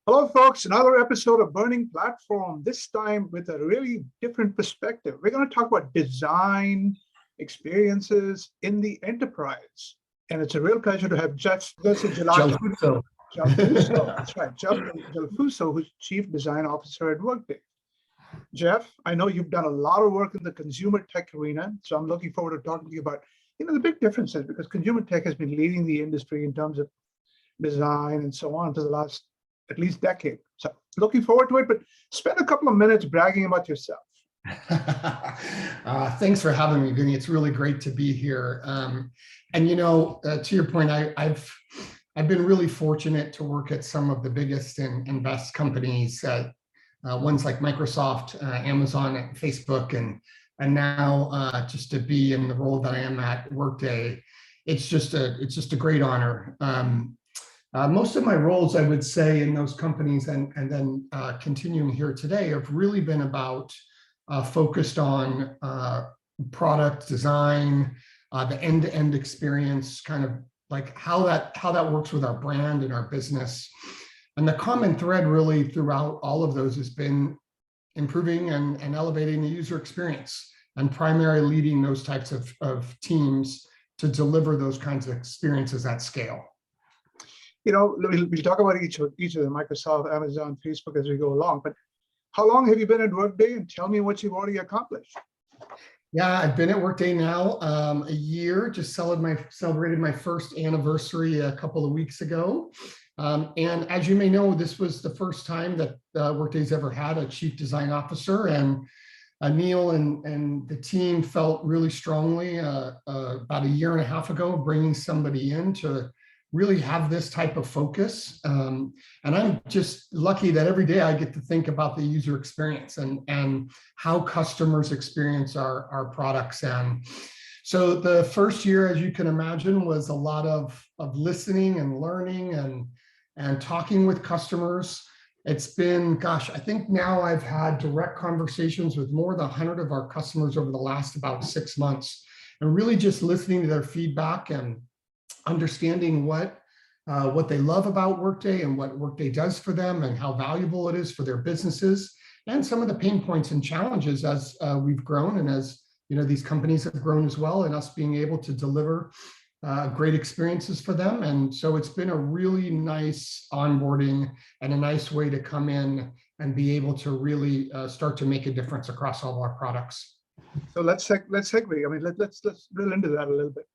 Hello, folks. Another episode of Burning Platform, this time with a really different perspective. We're going to talk about design experiences in the enterprise. And it's a real pleasure to have Jeff Jalfuso. That's right, Jeff Jalfuso, who's Chief Design Officer at Workday. Jeff, I know you've done a lot of work in the consumer tech arena, so I'm looking forward to talking to you about the big differences, because consumer tech has been leading the industry in terms of design and so on for the last at least decade. So looking forward to it, but spend a couple of minutes bragging about yourself. Thanks for having me, Vinny. It's really great to be here. And to your point, I've been really fortunate to work at some of the biggest and best companies, ones like Microsoft, Amazon, and Facebook, and now just to be in the role that I am at Workday. It's just a great honor. Most of my roles, I would say, in those companies and then continuing here today have really been about focused on product design, the end-to-end experience, kind of like how that works with our brand and our business. And the common thread really throughout all of those has been improving and elevating the user experience, and primarily leading those types of teams to deliver those kinds of experiences at scale. We'll talk about each of them, Microsoft, Amazon, Facebook, as we go along. But how long have you been at Workday? And tell me what you've already accomplished. Yeah, I've been at Workday now a year. Just celebrated my first anniversary a couple of weeks ago. And as you may know, this was the first time that Workday's ever had a chief design officer. And Neil and the team felt really strongly about a year and a half ago, bringing somebody in to really have this type of focus. And I'm just lucky that every day I get to think about the user experience and how customers experience our products. And so the first year, as you can imagine, was a lot of listening and learning and talking with customers. It's been, I think now I've had direct conversations with more than 100 of our customers over the last about 6 months, and really just listening to their feedback and understanding what they love about Workday and what Workday does for them and how valuable it is for their businesses, and some of the pain points and challenges as we've grown and as these companies have grown as well, and us being able to deliver great experiences for them. And so it's been a really nice onboarding and a nice way to come in and be able to really start to make a difference across all of our products. So let's segue. I mean, let's drill into that a little bit.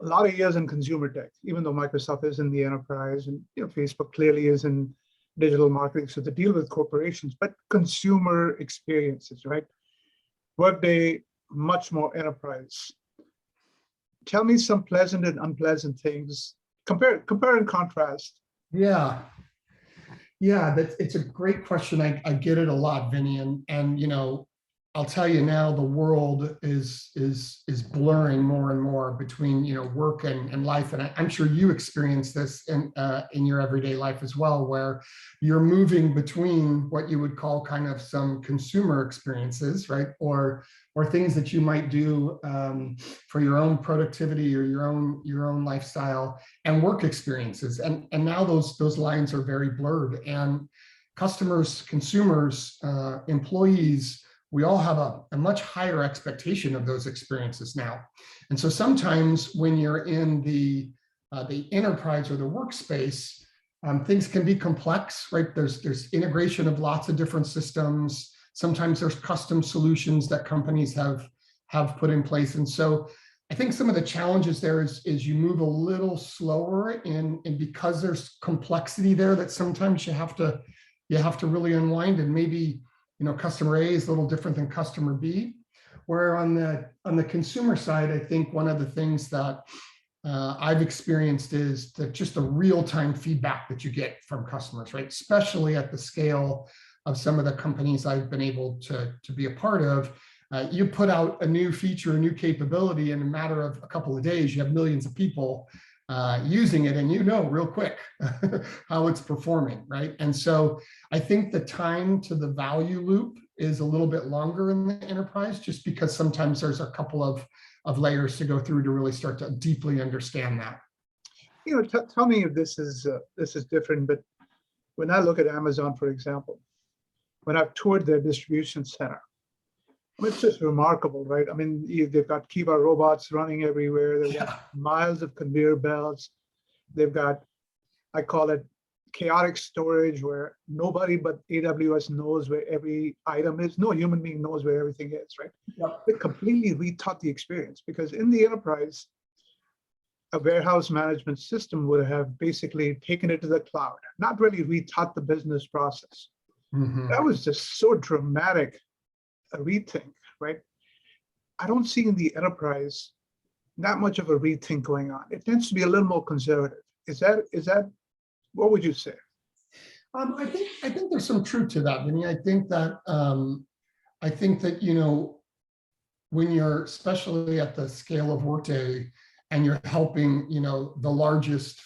A lot of years in consumer tech, even though Microsoft is in the enterprise and Facebook clearly is in digital marketing, so they deal with corporations, but consumer experiences, right? Workday, much more enterprise. Tell me some pleasant and unpleasant things. Compare and contrast. Yeah, it's a great question. I get it a lot, Vinny, and I'll tell you now, the world is blurring more and more between work and life, and I'm sure you experience this in your everyday life as well, where you're moving between what you would call kind of some consumer experiences, right, or things that you might do for your own productivity or your own lifestyle, and work experiences, and now those lines are very blurred, and customers, consumers, employees, we all have a much higher expectation of those experiences now. And so sometimes when you're in the enterprise or the workspace, things can be complex, right? There's integration of lots of different systems. Sometimes there's custom solutions that companies have put in place. And so I think some of the challenges there is you move a little slower, and because there's complexity there that sometimes you have to really unwind, and maybe customer A is a little different than customer B. Where on the consumer side, I think one of the things that I've experienced is that just the real-time feedback that you get from customers, right? Especially at the scale of some of the companies I've been able to be a part of. You put out a new feature, a new capability, in a matter of a couple of days, you have millions of people using it, and real quick how it's performing, right? And so I think the time to the value loop is a little bit longer in the enterprise, just because sometimes there's a couple of layers to go through to really start to deeply understand that. Tell me if this is different, but when I look at Amazon, for example, when I've toured their distribution center, I mean, it's just remarkable, right? I mean, they've got Kiva robots running everywhere. They've got miles of conveyor belts. They've got, I call it chaotic storage, where nobody but AWS knows where every item is. No human being knows where everything is, right? Yep. They completely rethought the experience, because in the enterprise, a warehouse management system would have basically taken it to the cloud, not really rethought the business process. Mhm. That was just so dramatic a rethink, right? I don't see in the enterprise that much of a rethink going on. It tends to be a little more conservative. Is that what would you say? I think there's some truth to that, Vinny. I think that, you know, when you're especially at the scale of Workday and you're helping, you know, the largest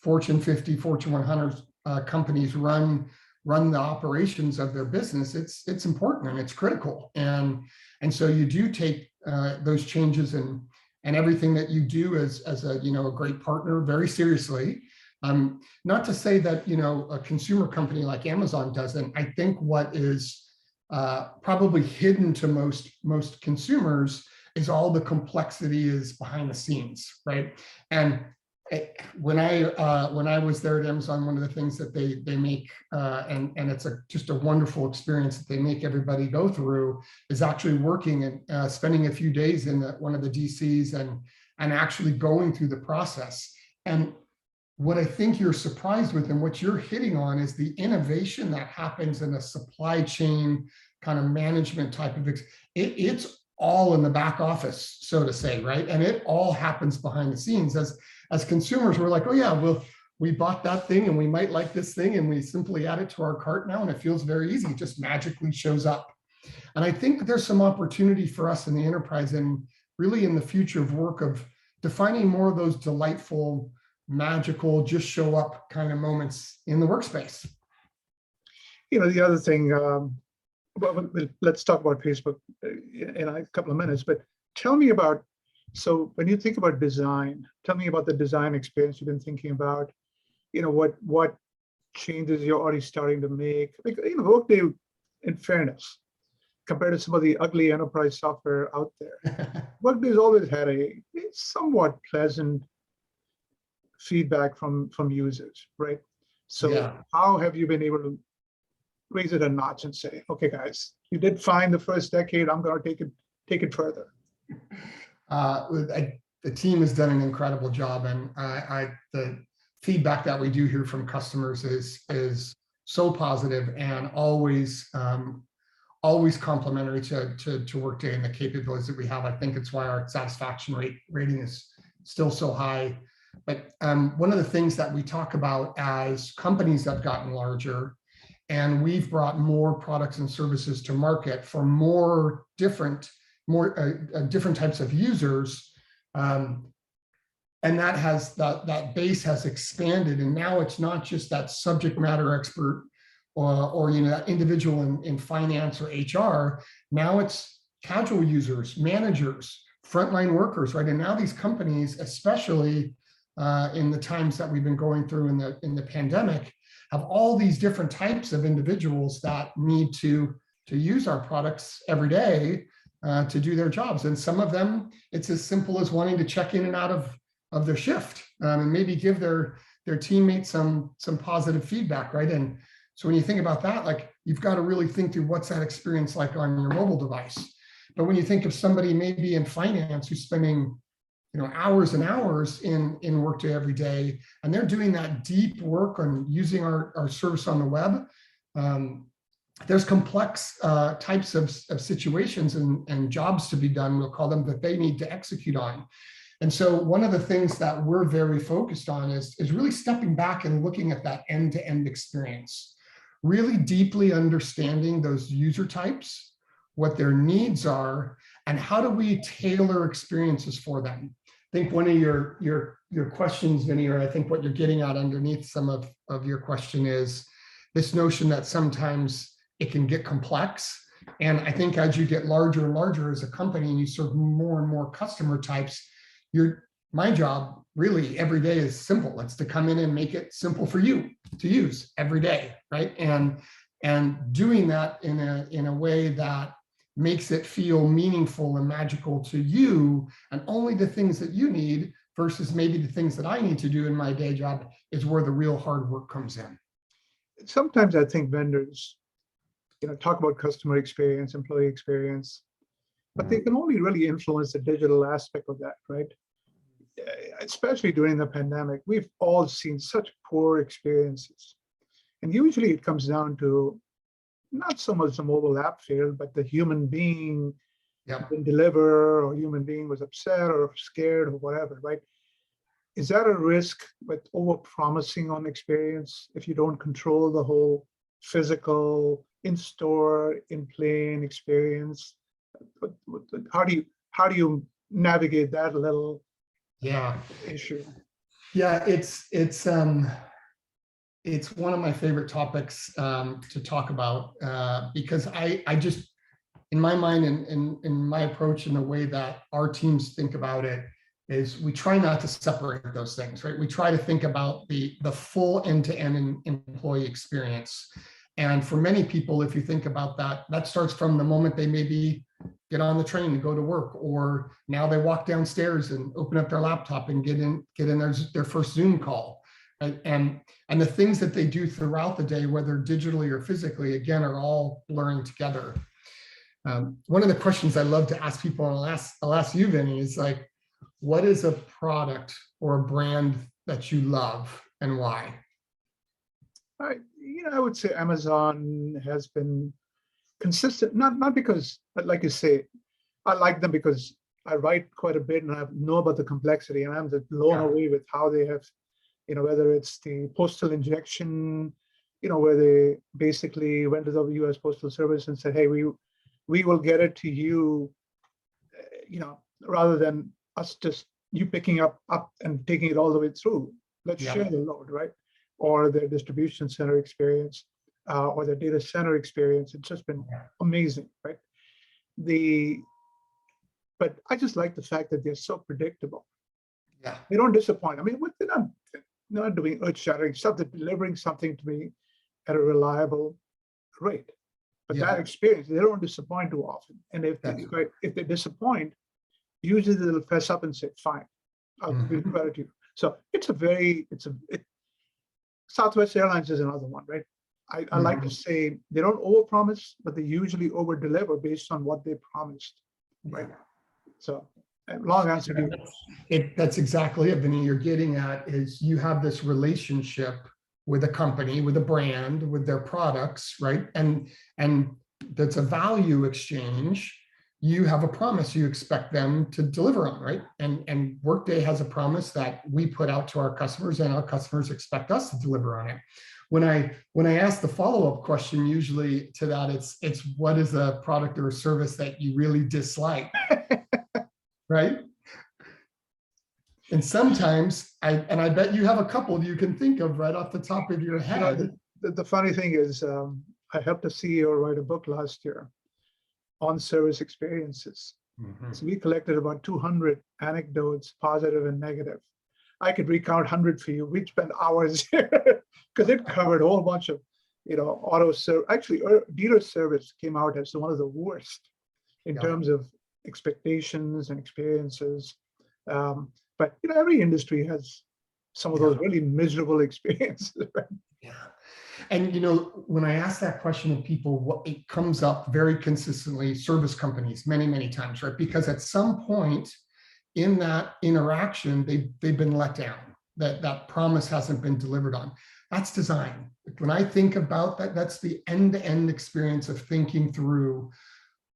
Fortune 50, Fortune 100 companies run the operations of their business, it's important and it's critical. And so you do take those changes and everything that you do as a, you know, a great partner very seriously. Not to say that, you know, a consumer company like Amazon doesn't. I think what is probably hidden to most consumers is all the complexity is behind the scenes, right? And when I was there at Amazon, one of the things that they make, and it's just a wonderful experience that they make everybody go through, is actually working and spending a few days in one of the DCs and actually going through the process. And what I think you're surprised with and what you're hitting on is the innovation that happens in a supply chain kind of management type of, it's all in the back office, so to say, right? And it all happens behind the scenes. As consumers, we're like, oh yeah, well, we bought that thing and we might like this thing and we simply add it to our cart now and it feels very easy, it just magically shows up. And I think there's some opportunity for us in the enterprise and really in the future of work of defining more of those delightful, magical, just show up kind of moments in the workspace. You know, the other thing, well, let's talk about Facebook in a couple of minutes, but tell me about, so when you think about design, tell me about the design experience you've been thinking about. You know, what changes you're already starting to make. Like, you know, Workday, in fairness, compared to some of the ugly enterprise software out there, Workday's always had a somewhat pleasant feedback from users, right? So Yeah. how have you been able to raise it a notch and say, okay, guys, you did fine the first decade, I'm going to take it further? The team has done an incredible job, and the feedback that we do hear from customers is so positive and always complimentary to Workday and the capabilities that we have. I think it's why our satisfaction rating is still so high. But one of the things that we talk about as companies have gotten larger, and we've brought more products and services to market for more different types of users, and that has that base has expanded, and now it's not just that subject matter expert or you know, that individual in finance or HR. Now it's casual users, managers, frontline workers, right? And now these companies, especially in the times that we've been going through in the pandemic, have all these different types of individuals that need to use our products every day to do their jobs. And some of them, it's as simple as wanting to check in and out of their shift and maybe give their teammates some positive feedback, right? And so when you think about that, like, you've got to really think through what's that experience like on your mobile device. But when you think of somebody maybe in finance who's spending, you know, hours and hours in Workday every day, and they're doing that deep work on using our service on the web, there's complex types of situations and jobs to be done, we'll call them, that they need to execute on. And so one of the things that we're very focused on is really stepping back and looking at that end-to-end experience, really deeply understanding those user types, what their needs are, and how do we tailor experiences for them. I think one of your questions, Vinny, or I think what you're getting at underneath some of your question is this notion that sometimes it can get complex. And I think as you get larger and larger as a company and you serve more and more customer types, my job really every day is simple. It's to come in and make it simple for you to use every day, right? And doing that in a way that makes it feel meaningful and magical to you, and only the things that you need versus maybe the things that I need to do in my day job is where the real hard work comes in. Sometimes I think vendors, talk about customer experience, employee experience, but they can only really influence the digital aspect of that, right? Especially during the pandemic, we've all seen such poor experiences. And usually it comes down to not so much the mobile app failed, but the human being didn't deliver, or human being was upset or scared or whatever, right? Is that a risk with over-promising on experience if you don't control the whole physical, in-store, in-plane experience? How do you navigate that little issue? Yeah, it's one of my favorite topics to talk about because I just, in my mind and in my approach and the way that our teams think about it, is we try not to separate those things, right? We try to think about the full end-to-end employee experience. And for many people, if you think about that, that starts from the moment they maybe get on the train and go to work, or now they walk downstairs and open up their laptop and get in their first Zoom call. Right? And the things that they do throughout the day, whether digitally or physically, again, are all blurring together. One of the questions I love to ask people, and I'll ask you, Vinny, is like, what is a product or a brand that you love and why? I would say Amazon has been consistent, not because, but like you say, I like them because I write quite a bit and I know about the complexity, and I'm just blown away with how they have, whether it's the postal injection, where they basically went to the US Postal Service and said, hey, we will get it to you, rather than us just you picking up and taking it all the way through. Let's share the load, right? Or their distribution center experience, or their data center experience. It's just been amazing, right? But I just like the fact that they're so predictable. Yeah, they don't disappoint. I mean, they're not doing earth-shattering stuff. They're delivering something to me at a reliable rate. But that experience, they don't disappoint too often. And if they disappoint, usually they'll fess up and say, fine, I'll give credit to you. So Southwest Airlines is another one, right? I like to say they don't overpromise, but they usually over-deliver based on what they promised, right? So, long answer to you. That's exactly it, Vinny. You're getting at is you have this relationship with a company, with a brand, with their products, right? And that's a value exchange. You have a promise you expect them to deliver on, right? And Workday has a promise that we put out to our customers, and our customers expect us to deliver on it. When I ask the follow-up question, usually to that, it's what is a product or a service that you really dislike, right? And sometimes I bet you have a couple you can think of right off the top of your head. The funny thing is, I helped a CEO write a book last year on service experiences. So we collected about 200 anecdotes, positive and negative. I could recount 100 for you. We'd spend hours here because it covered a whole bunch of, auto service. Actually, dealer service came out as one of the worst in terms of expectations and experiences. But every industry has some of those really miserable experiences. Right? Yeah. And when I ask that question of people, it comes up very consistently, service companies, many, many times, right? Because at some point in that interaction, they've been let down, that promise hasn't been delivered on. That's design. When I think about that, that's the end-to-end experience of thinking through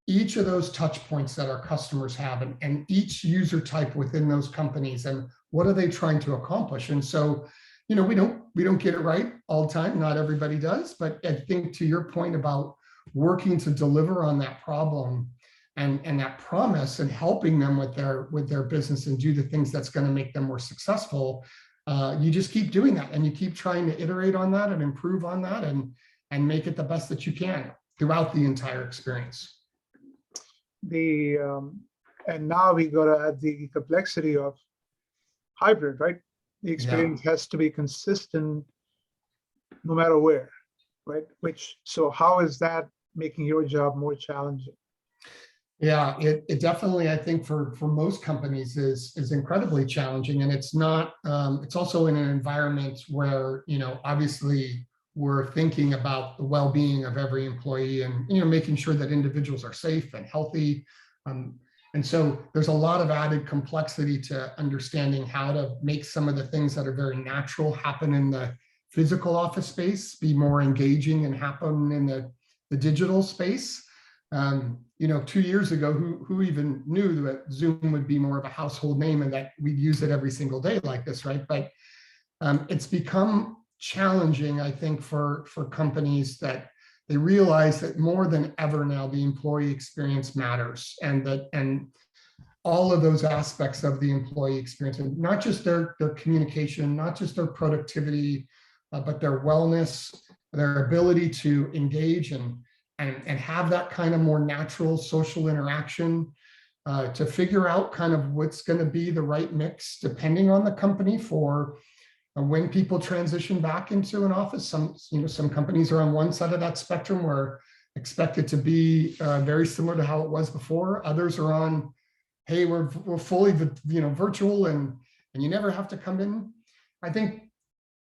each of those touch points that our customers have, and each user type within those companies, and what are they trying to accomplish. And so, we don't get it right all the time. Not everybody does, but I think to your point about working to deliver on that problem and that promise, and helping them with their business and do the things that's going to make them more successful, you just keep doing that, and you keep trying to iterate on that and improve on that, and make it the best that you can throughout the entire experience. And now we got to add the complexity of hybrid, right? The experience has to be consistent no matter where, right? So how is that making your job more challenging? Yeah, it definitely, I think for most companies is incredibly challenging. And it's not, it's also in an environment where, obviously we're thinking about the well-being of every employee and, making sure that individuals are safe and healthy. And so there's a lot of added complexity to understanding how to make some of the things that are very natural happen in the physical office space, be more engaging and happen in the digital space. 2 years ago, who even knew that Zoom would be more of a household name and that we'd use it every single day like this, right? But it's become challenging, I think, for companies that they realize that more than ever now, the employee experience matters, and all of those aspects of the employee experience, and not just their communication, not just their productivity, but their wellness, their ability to engage and have that kind of more natural social interaction, to figure out kind of what's going to be the right mix depending on the company for when people transition back into an office. Some companies are on one side of that spectrum where expect it to be very similar to how it was before. Others are on, hey, we're fully virtual and you never have to come in. I think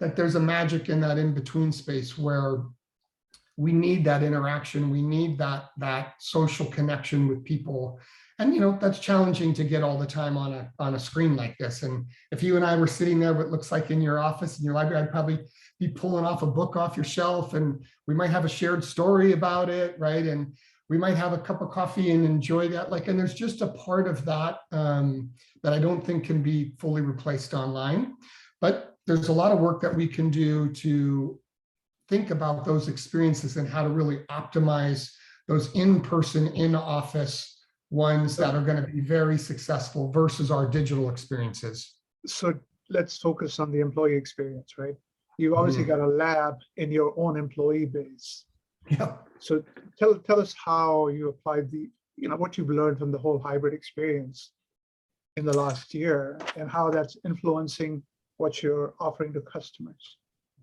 that there's a magic in that in-between space where we need that interaction. We need that social connection with people. And, that's challenging to get all the time on a screen like this. And if you and I were sitting there, what looks like in your office, in your library, I'd probably be pulling off a book off your shelf and we might have a shared story about it, right? And we might have a cup of coffee and enjoy that. And there's just a part of that that I don't think can be fully replaced online. But there's a lot of work that we can do to think about those experiences and how to really optimize those in-person, in-office ones that are going to be very successful versus our digital experiences. So let's focus on the employee experience, right? You've obviously got a lab in your own employee base. Yeah. So tell us how you applied what you've learned from the whole hybrid experience in the last year and how that's influencing what you're offering to customers.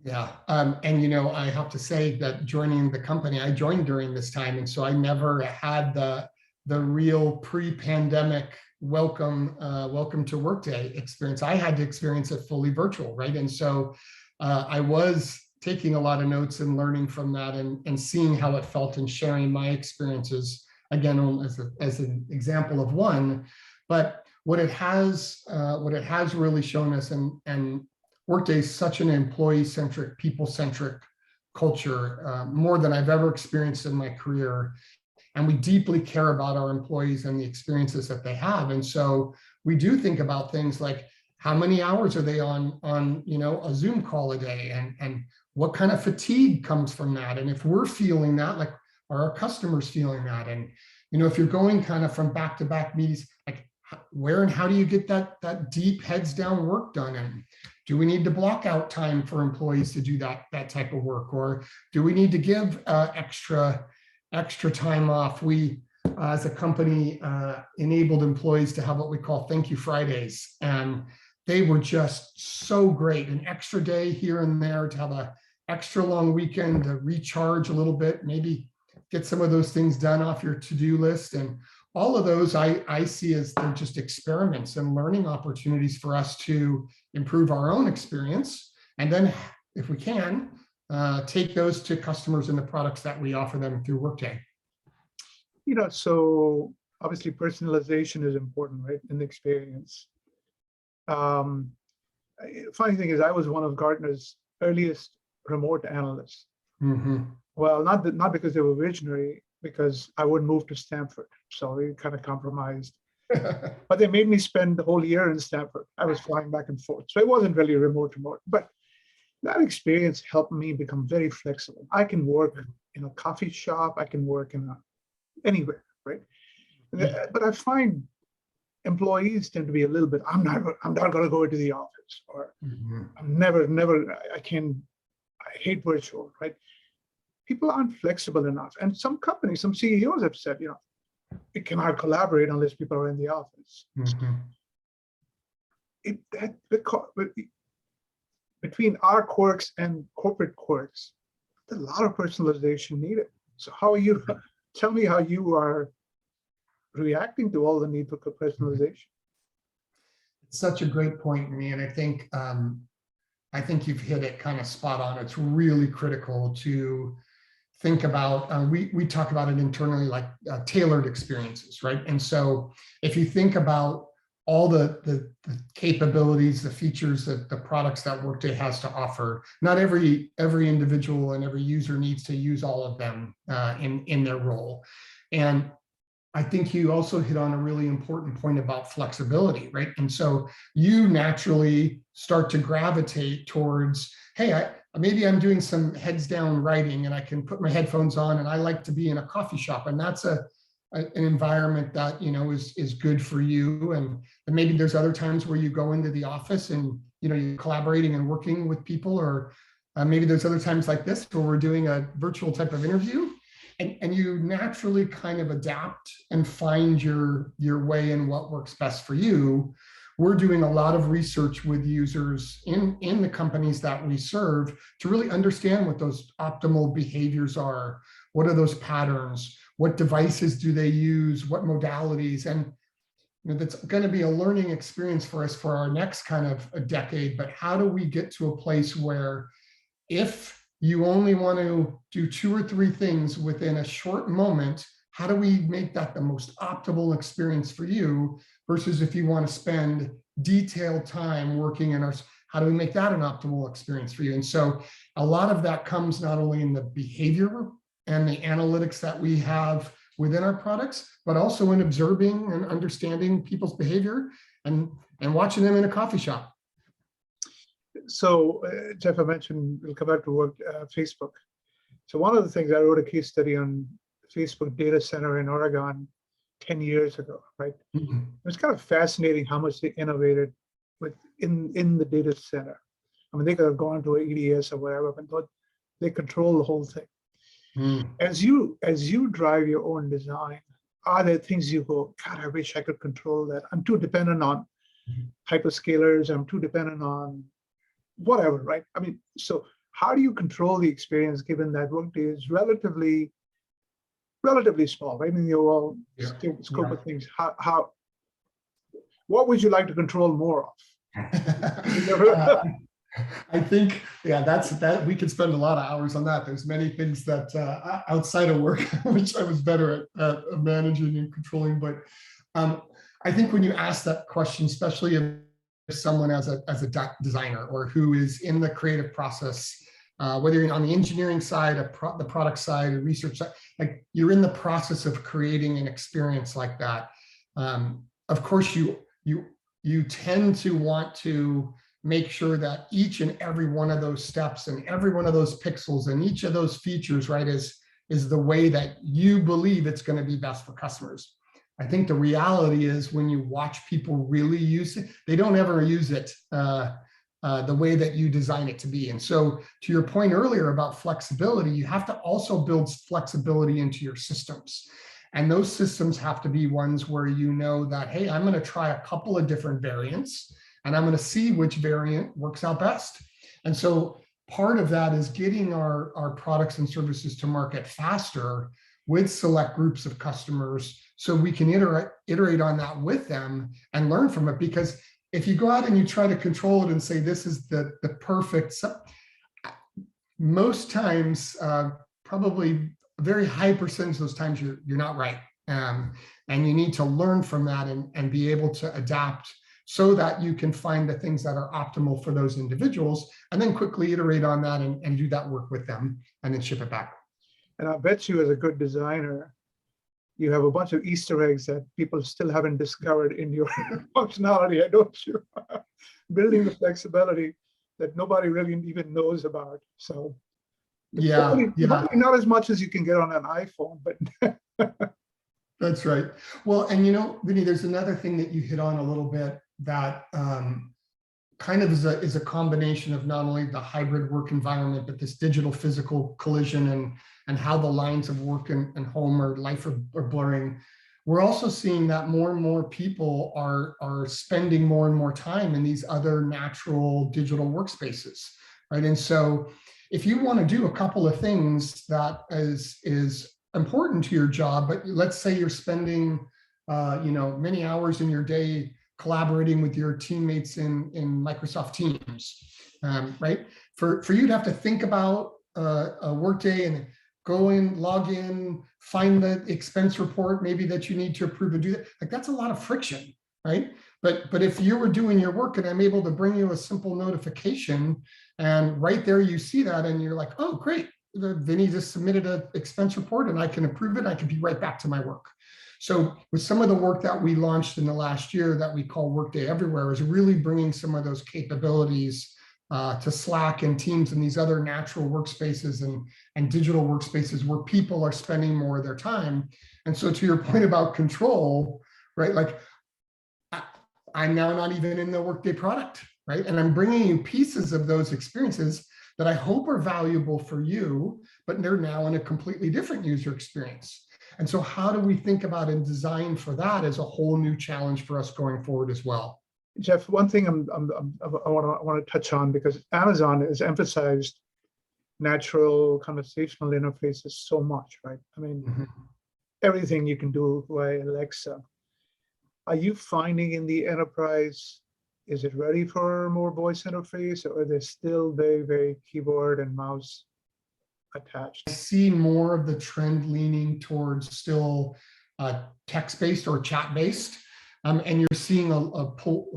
Yeah. And, I have to say that joining the company, I joined during this time. And so I never had the real pre-pandemic welcome to Workday experience. I had to experience it fully virtual, right? And so I was taking a lot of notes and learning from that and seeing how it felt and sharing my experiences, again, as an example of one. But what it has really shown us, and Workday is such an employee-centric, people-centric culture, more than I've ever experienced in my career. And we deeply care about our employees and the experiences that they have. And so we do think about things like how many hours are they on a Zoom call a day, and what kind of fatigue comes from that. And if we're feeling that, like, are our customers feeling that? And, if you're going kind of from back-to-back meetings, like where and how do you get that deep heads down work done? And do we need to block out time for employees to do that type of work? Or do we need to give extra time off? We, as a company, enabled employees to have what we call Thank You Fridays. And they were just so great. An extra day here and there to have an extra long weekend to recharge a little bit, maybe get some of those things done off your to-do list. And all of those I see as they're just experiments and learning opportunities for us to improve our own experience. And then if we can, take those to customers and the products that we offer them through Workday. So obviously personalization is important, right, in the experience. Funny thing is, I was one of Gartner's earliest remote analysts. Well, not because they were visionary, because I wouldn't move to Stanford, so we kind of compromised. But they made me spend the whole year in Stanford. I was flying back and forth, so it wasn't really remote, but that experience helped me become very flexible. I can work in a coffee shop. I can work anywhere, right? But I find employees tend to be a little bit, I'm not going to go into the office, or I'm never, I hate virtual, right? People aren't flexible enough. And some companies, some CEOs have said, we cannot collaborate unless people are in the office. between our quirks and corporate quirks, there's a lot of personalization needed. So how are you? Tell me how you are reacting to all the need for personalization. It's such a great point, me, and I think you've hit it kind of spot on. It's really critical to think about. We talk about it internally like tailored experiences, right? And so if you think about all the capabilities, the features, that the products that Workday has to offer, not every individual and every user needs to use all of them in their role. And I think you also hit on a really important point about flexibility, right? And so you naturally start to gravitate towards, hey, maybe I'm doing some heads down writing and I can put my headphones on and I like to be in a coffee shop, and that's an environment that is good for you. And maybe there's other times where you go into the office and you're collaborating and working with people, or maybe there's other times like this where we're doing a virtual type of interview. And you naturally kind of adapt and find your way in what works best for you. We're doing a lot of research with users in the companies that we serve to really understand what those optimal behaviors are. What are those patterns? What devices do they use? What modalities? And that's going to be a learning experience for us for our next kind of a decade. But how do we get to a place where if you only want to do 2 or 3 things within a short moment, how do we make that the most optimal experience for you, versus if you want to spend detailed time working in how do we make that an optimal experience for you? And so a lot of that comes not only in the behavior and the analytics that we have within our products, but also in observing and understanding people's behavior and watching them in a coffee shop. So Jeff, I mentioned we'll come back to work Facebook. So one of the things, I wrote a case study on Facebook data center in Oregon 10 years ago, right? Mm-hmm. It was kind of fascinating how much they innovated in the data center. I mean, they could have gone to an EDS or whatever, but they control the whole thing. Mm. As you drive your own design, are there things you go, God, I wish I could control that. I'm too dependent on hyperscalers. I'm too dependent on whatever, right? I mean, so how do you control the experience given that Workday is relatively small, right? In the overall scope of things. What would you like to control more of? I think, that we could spend a lot of hours on that. There's many things that outside of work, which I was better at managing and controlling. But I think when you ask that question, especially if someone as a designer or who is in the creative process, whether you're on the engineering side, the product side, the research side, like you're in the process of creating an experience like that. Of course, you tend to want to make sure that each and every one of those steps and every one of those pixels and each of those features, right, is the way that you believe it's going to be best for customers. I think the reality is when you watch people really use it, they don't ever use it the way that you design it to be. And so to your point earlier about flexibility, you have to also build flexibility into your systems. And those systems have to be ones where you know that, hey, I'm going to try a couple of different variants and I'm going to see which variant works out best. And so part of that is getting our products and services to market faster with select groups of customers so we can iterate on that with them and learn from it. Because if you go out and you try to control it and say, this is the perfect, most times, probably a very high percentage of those times you're not right. And you need to learn from that and be able to adapt so that you can find the things that are optimal for those individuals and then quickly iterate on that and do that work with them and then ship it back. And I bet you as a good designer, you have a bunch of Easter eggs that people still haven't discovered in your functionality, don't you? Building the flexibility that nobody really even knows about. So yeah. Hopefully not as much as you can get on an iPhone, but that's right. Well, and Vinny, there's another thing that you hit on a little bit that kind of is a combination of not only the hybrid work environment, but this digital physical collision and how the lines of work and home or life are blurring. we're also seeing that more and more people are spending more and more time in these other natural digital workspaces, right? And so if you want to do a couple of things that is important to your job, but let's say you're spending many hours in your day collaborating with your teammates in Microsoft Teams, right? For you to have to think about a Workday and go in, log in, find the expense report maybe that you need to approve and do that, like that's a lot of friction, right? But if you were doing your work and I'm able to bring you a simple notification and right there you see that and you're like, oh, great, Vinny just submitted an expense report and I can approve it. I can be right back to my work. So with some of the work that we launched in the last year that we call Workday Everywhere is really bringing some of those capabilities to Slack and Teams and these other natural workspaces and digital workspaces where people are spending more of their time. And so to your point about control, right? Like I'm now not even in the Workday product, right? And I'm bringing you pieces of those experiences that I hope are valuable for you, but they're now in a completely different user experience. And so how do we think about and design for that as a whole new challenge for us going forward as well? Jeff, one thing I want to touch on, because Amazon has emphasized natural conversational interfaces so much, right? I mean, everything you can do via Alexa. Are you finding in the enterprise, is it ready for more voice interface, or are they still very, very keyboard and mouse attached? I see more of the trend leaning towards still text-based or chat-based. And you're seeing a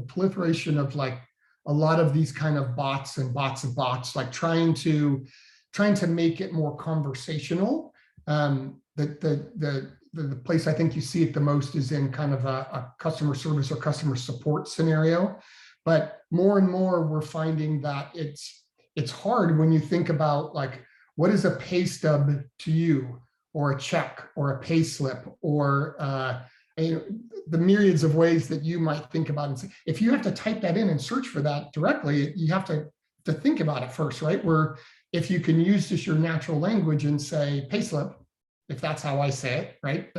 proliferation of like a lot of these kind of bots and bots of bots, like trying to make it more conversational. The place I think you see it the most is in kind of a customer service or customer support scenario. But more and more we're finding that it's hard when you think about like, what is a pay stub to you, or a check, or a pay slip, or the myriads of ways that you might think about it. If you have to type that in and search for that directly, you have to think about it first, right? Where if you can use just your natural language and say payslip, if that's how I say it, right?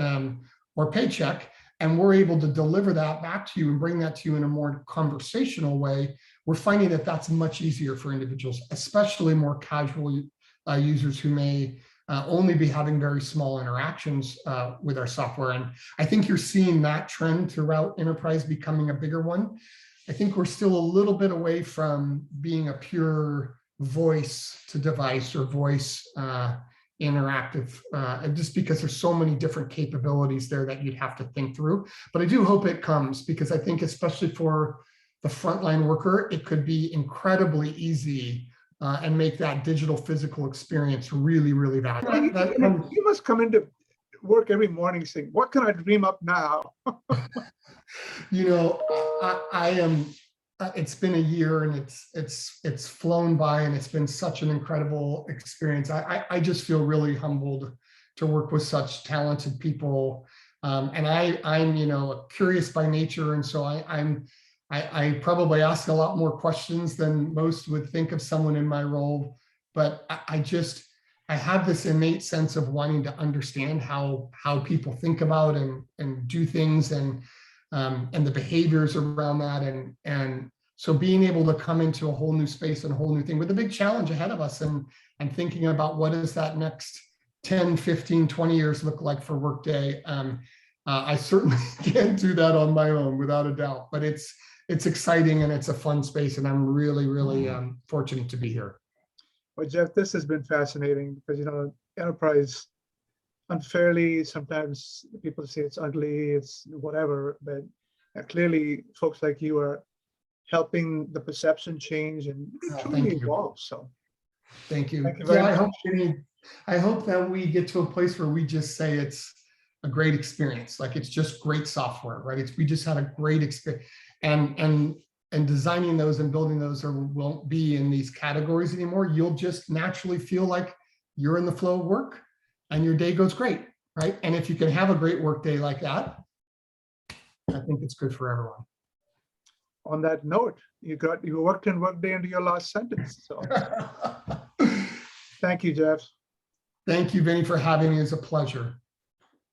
Or paycheck, and we're able to deliver that back to you and bring that to you in a more conversational way, we're finding that that's much easier for individuals, especially more casual users who may only be having very small interactions with our software. And I think you're seeing that trend throughout enterprise becoming a bigger one. I think we're still a little bit away from being a pure voice to device or voice interactive, just because there's so many different capabilities there that you'd have to think through. But I do hope it comes, because I think especially for the frontline worker, it could be incredibly easy and make that digital physical experience really, really valuable. You must come into work every morning saying, what can I dream up now? You know, I am, it's been a year and it's flown by, and it's been such an incredible experience. I just feel really humbled to work with such talented people. And I'm curious by nature. And so I probably ask a lot more questions than most would think of someone in my role, but I have this innate sense of wanting to understand how people think about and do things and the behaviors around that. And so being able to come into a whole new space and a whole new thing with a big challenge ahead of us and thinking about what does that next 10, 15, 20 years look like for Workday. I certainly can't do that on my own, without a doubt, but it's exciting and it's a fun space, and I'm really, really fortunate to be here. Well, Jeff, this has been fascinating because, enterprise unfairly, sometimes people say it's ugly, it's whatever, but clearly folks like you are helping the perception change and truly evolve. So thank you. Thank you very much. I hope that we get to a place where we just say it's a great experience, like it's just great software, right? We just had a great experience, and designing those and building those won't be in these categories anymore. You'll just naturally feel like you're in the flow of work and your day goes great, right? And if you can have a great work day like that, I think it's good for everyone. On that note, you worked in Workday into your last sentence. So thank you, Jeff. Thank you, Vinny, for having me. It's a pleasure.